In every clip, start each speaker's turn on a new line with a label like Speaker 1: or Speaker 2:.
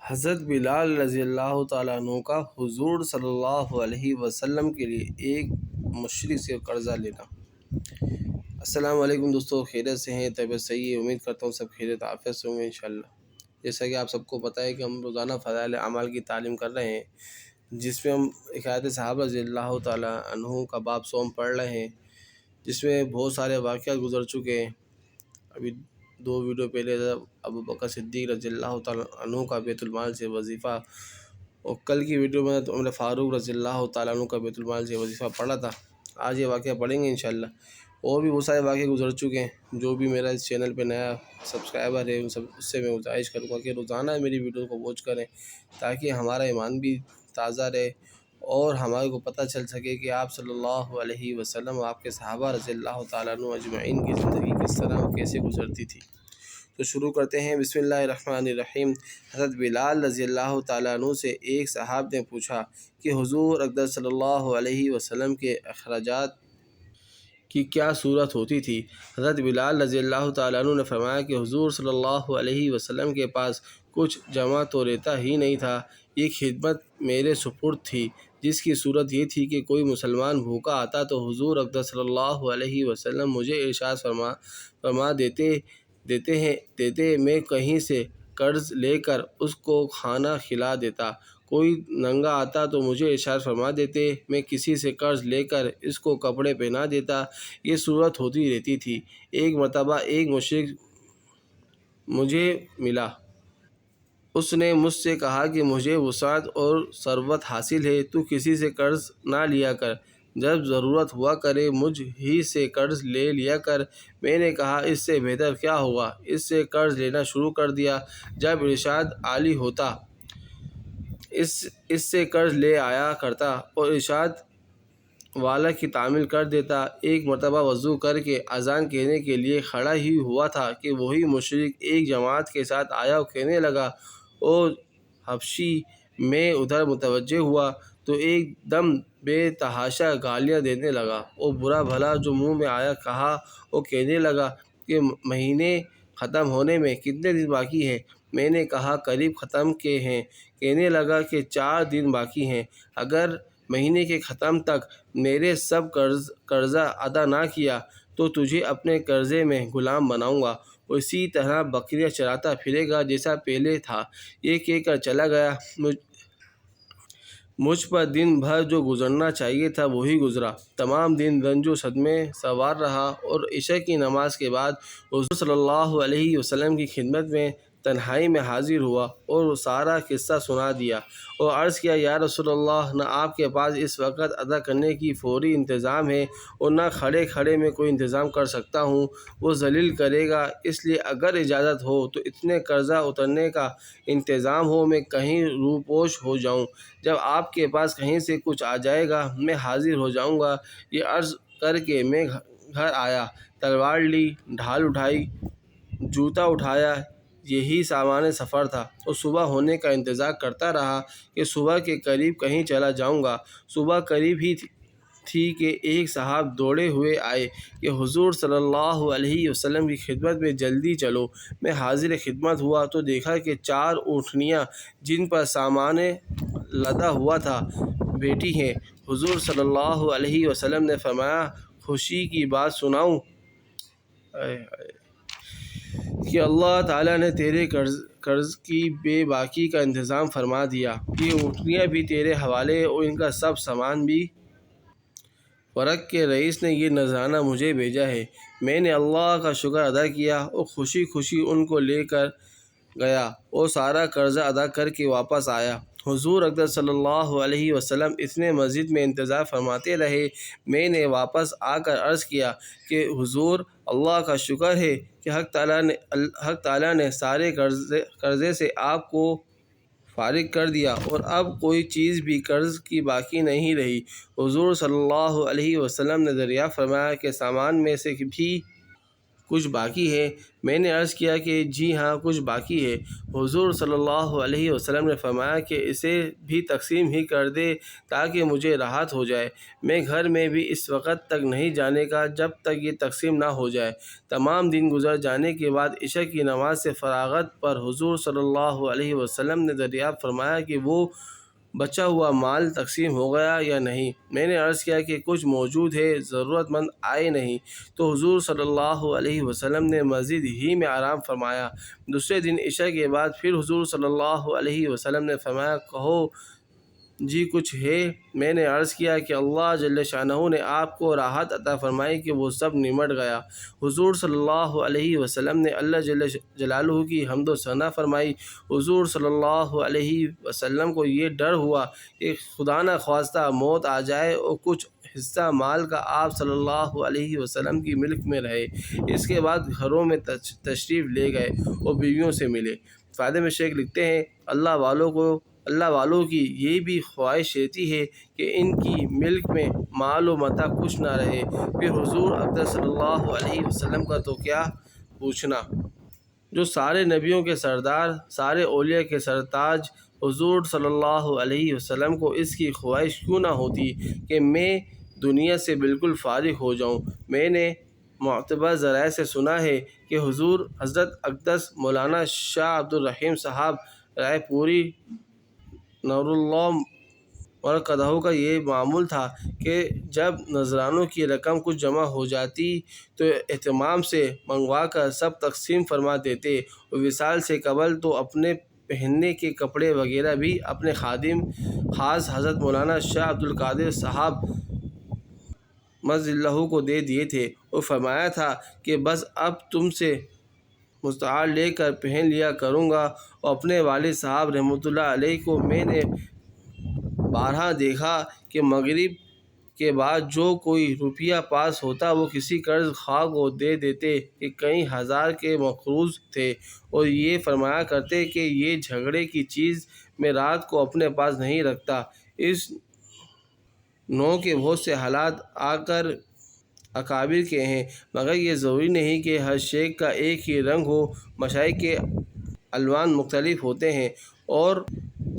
Speaker 1: حضرت بلال رضی اللہ تعالیٰ عنہ کا حضور صلی اللہ علیہ وسلم کے لیے ایک مشرک سے قرضہ لینا۔ السلام علیکم دوستو، خیریت سے ہیں؟ طبیعت صحیح ہے؟ امید کرتا ہوں سب خیریت عافیت سے ہوں گے انشاءاللہ۔ جیسا کہ آپ سب کو پتہ ہے کہ ہم روزانہ فضائل اعمال کی تعلیم کر رہے ہیں، جس میں ہم حکایت صحابہ رضی اللہ تعالیٰ عنہ کا باب سوم پڑھ رہے ہیں، جس میں بہت سارے واقعات گزر چکے ہیں۔ ابھی 2 ویڈیو پہلے ابو بکر صدیق رضی اللہ تعالیٰ عنہ کا بیت المال سے وظیفہ، اور کل کی ویڈیو میں عمر فاروق رضی اللہ تعالیٰ عنہ کا بیت المال سے وظیفہ پڑھا تھا۔ آج یہ واقعہ پڑھیں گے انشاءاللہ۔ اور بھی بہت سارے واقعے گزر چکے ہیں۔ جو بھی میرا اس چینل پہ نیا سبسکرائبر ہے اس سے میں گزارش کروں گا کہ روزانہ میری ویڈیو کو واچ کریں، تاکہ ہمارا ایمان بھی تازہ رہے اور ہمارے کو پتہ چل سکے کہ آپ صلی اللہ علیہ وسلم اور آپ کے صحابہ رضی اللہ تعالیٰ عنہ اجمعین کی زندگی کس طرح اور کیسے گزرتی تھی۔ تو شروع کرتے ہیں۔ بسم اللہ الرحمن الرحیم۔ حضرت بلال رضی اللہ تعالیٰ عنہ سے ایک صحابی نے پوچھا کہ حضور اقدس صلی اللہ علیہ وسلم کے اخراجات کی کیا صورت ہوتی تھی؟ حضرت بلال رضی اللہ تعالیٰ عنہ نے فرمایا کہ حضور صلی اللہ علیہ وسلم کے پاس کچھ جمع تو رہتا ہی نہیں تھا، یہ خدمت میرے سپرد تھی، جس کی صورت یہ تھی کہ کوئی مسلمان بھوکا آتا تو حضور اقدس صلی اللہ علیہ وسلم مجھے ارشاد فرما دیتے میں کہیں سے قرض لے کر اس کو کھانا کھلا دیتا۔ کوئی ننگا آتا تو مجھے ارشاد فرما دیتے، میں کسی سے قرض لے کر اس کو کپڑے پہنا دیتا۔ یہ صورت ہوتی رہتی تھی۔ ایک مرتبہ ایک مشرک مجھے ملا، اس نے مجھ سے کہا کہ مجھے وسعت اور ثروت حاصل ہے، تو کسی سے قرض نہ لیا کر، جب ضرورت ہوا کرے مجھ ہی سے قرض لے لیا کر۔ میں نے کہا اس سے بہتر کیا ہوگا، اس سے قرض لینا شروع کر دیا۔ جب ارشاد عالی ہوتا اس سے قرض لے آیا کرتا اور ارشاد والا کی تعمیل کر دیتا۔ ایک مرتبہ وضو کر کے اذان کہنے کے لیے کھڑا ہی ہوا تھا کہ وہی مشرک ایک جماعت کے ساتھ آیا اور کہنے لگا، اور حبشی میں ادھر متوجہ ہوا تو ایک دم بے تحاشا گالیاں دینے لگا اور برا بھلا جو منہ میں آیا کہا، اور کہنے لگا کہ مہینے ختم ہونے میں کتنے دن باقی ہیں؟ میں نے کہا قریب ختم کے ہیں۔ کہنے لگا کہ 4 دن باقی ہیں، اگر مہینے کے ختم تک میرے سب قرضہ ادا نہ کیا تو تجھے اپنے قرضے میں غلام بناؤں گا، اور اسی طرح بکریاں چراتا پھرے گا جیسا پہلے تھا۔ یہ کہہ کر چلا گیا۔ مجھ پر دن بھر جو گزرنا چاہیے تھا وہی گزرا۔ تمام دن رنج و صدمے سوار رہا، اور عشاء کی نماز کے بعد حضور صلی اللہ علیہ وسلم کی خدمت میں تنہائی میں حاضر ہوا اور سارا قصہ سنا دیا، اور عرض کیا یا رسول اللہ، نہ آپ کے پاس اس وقت ادا کرنے کی فوری انتظام ہے اور نہ کھڑے کھڑے میں کوئی انتظام کر سکتا ہوں، وہ ذلیل کرے گا، اس لیے اگر اجازت ہو تو اتنے قرضہ اترنے کا انتظام ہو، میں کہیں روپوش ہو جاؤں، جب آپ کے پاس کہیں سے کچھ آ جائے گا میں حاضر ہو جاؤں گا۔ یہ عرض کر کے میں گھر آیا، تلوار لی، ڈھال اٹھائی، جوتا اٹھایا، یہی سامان سفر تھا، اور صبح ہونے کا انتظار کرتا رہا کہ صبح کے قریب کہیں چلا جاؤں گا۔ صبح قریب ہی تھی کہ ایک صاحب دوڑے ہوئے آئے کہ حضور صلی اللہ علیہ وسلم کی خدمت میں جلدی چلو۔ میں حاضر خدمت ہوا تو دیکھا کہ 4 اونٹنیاں جن پر سامان لدا ہوا تھا بیٹھی ہیں۔ حضور صلی اللہ علیہ وسلم نے فرمایا خوشی کی بات سناؤں کہ اللہ تعالیٰ نے تیرے قرض کی بے باکی کا انتظام فرما دیا، یہ اونٹنیاں بھی تیرے حوالے اور ان کا سب سامان بھی۔ ورق کے رئیس نے یہ نذرانہ مجھے بھیجا ہے۔ میں نے اللہ کا شکر ادا کیا اور خوشی خوشی ان کو لے کر گیا اور سارا قرضہ ادا کر کے واپس آیا۔ حضور اقدس صلی اللہ علیہ وسلم اتنے مسجد میں انتظار فرماتے رہے۔ میں نے واپس آ کر عرض کیا کہ حضور اللہ کا شکر ہے کہ حق تعالیٰ نے سارے قرضے سے آپ کو فارغ کر دیا اور اب کوئی چیز بھی قرض کی باقی نہیں رہی۔ حضور صلی اللہ علیہ وسلم نے دریافت فرمایا کہ سامان میں سے بھی کچھ باقی ہے؟ میں نے عرض کیا کہ جی ہاں کچھ باقی ہے۔ حضور صلی اللہ علیہ وسلم نے فرمایا کہ اسے بھی تقسیم ہی کر دے تاکہ مجھے راحت ہو جائے۔ میں گھر میں بھی اس وقت تک نہیں جانے کا جب تک یہ تقسیم نہ ہو جائے۔ تمام دن گزر جانے کے بعد عشاء کی نماز سے فراغت پر حضور صلی اللہ علیہ وسلم نے دریافت فرمایا کہ وہ بچا ہوا مال تقسیم ہو گیا یا نہیں۔ میں نے عرض کیا کہ کچھ موجود ہے، ضرورت مند آئے نہیں، تو حضور صلی اللہ علیہ وسلم نے مسجد ہی میں آرام فرمایا۔ دوسرے دن عشاء کے بعد پھر حضور صلی اللہ علیہ وسلم نے فرمایا کہو جی کچھ ہے؟ میں نے عرض کیا کہ اللہ جل شانہ نے آپ کو راحت عطا فرمائی کہ وہ سب نمٹ گیا۔ حضور صلی اللہ علیہ وسلم نے اللہ جل جلالہ کی حمد و ثنا فرمائی۔ حضور صلی اللہ علیہ وسلم کو یہ ڈر ہوا کہ خدا نہ خواستہ موت آ جائے اور کچھ حصہ مال کا آپ صلی اللہ علیہ وسلم کی ملک میں رہے۔ اس کے بعد گھروں میں تشریف لے گئے اور بیویوں سے ملے۔ فائدے میں شیخ لکھتے ہیں اللہ والوں کی یہ بھی خواہش رہتی ہے کہ ان کی ملک میں مال و متاع کچھ نہ رہے۔ پھر حضور اقدس صلی اللہ علیہ وسلم کا تو کیا پوچھنا، جو سارے نبیوں کے سردار، سارے اولیاء کے سرتاج، حضور صلی اللہ علیہ وسلم کو اس کی خواہش کیوں نہ ہوتی کہ میں دنیا سے بالکل فارغ ہو جاؤں۔ میں نے معتبر ذرائع سے سنا ہے کہ حضرت اقدس مولانا شاہ عبد الرحیم صاحب رائے پوری نور اللہ مرقدہ کا یہ معمول تھا کہ جب نذرانوں کی رقم کچھ جمع ہو جاتی تو اہتمام سے منگوا کر سب تقسیم فرما دیتے، اور وصال سے قبل تو اپنے پہننے کے کپڑے وغیرہ بھی اپنے خادم خاص حضرت مولانا شاہ عبد القادر صاحب مجد اللہ کو دے دیے تھے، اور فرمایا تھا کہ بس اب تم سے مستعار لے کر پہن لیا کروں گا۔ اور اپنے والد صاحب رحمۃ اللہ علیہ کو میں نے بارہا دیکھا کہ مغرب کے بعد جو کوئی روپیہ پاس ہوتا وہ کسی قرض خواہ کو دے دیتے کہ کئی ہزار کے مقروض تھے، اور یہ فرمایا کرتے کہ یہ جھگڑے کی چیز میں رات کو اپنے پاس نہیں رکھتا۔ اس نوع کے بہت سے حالات اکابر کے ہیں، مگر یہ ضروری نہیں کہ ہر شیخ کا ایک ہی رنگ ہو۔ مشائخ کے الوان مختلف ہوتے ہیں، اور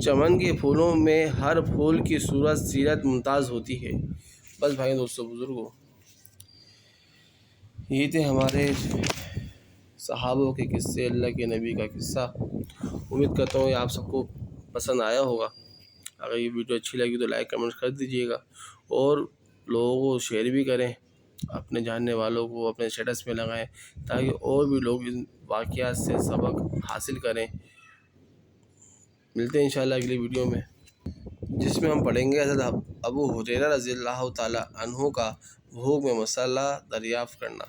Speaker 1: چمن کے پھولوں میں ہر پھول کی صورت سیرت ممتاز ہوتی ہے۔ بس بھائی دوستو بزرگوں، یہ تھے ہمارے صحابوں کے قصے، اللہ کے نبی کا قصہ۔ امید کرتا ہوں یہ آپ سب کو پسند آیا ہوگا۔ اگر یہ ویڈیو اچھی لگی تو لائک کمنٹ کر دیجیے گا، اور لوگوں کو شیئر بھی کریں، اپنے جاننے والوں کو اپنے اسٹیٹس میں لگائیں تاکہ اور بھی لوگ ان واقعات سے سبق حاصل کریں۔ ملتے ہیں انشاءاللہ اگلی ویڈیو میں، جس میں ہم پڑھیں گے حضرت ابو ہریرہ رضی اللہ تعالیٰ عنہ کا بھوک میں مسئلہ دریافت کرنا۔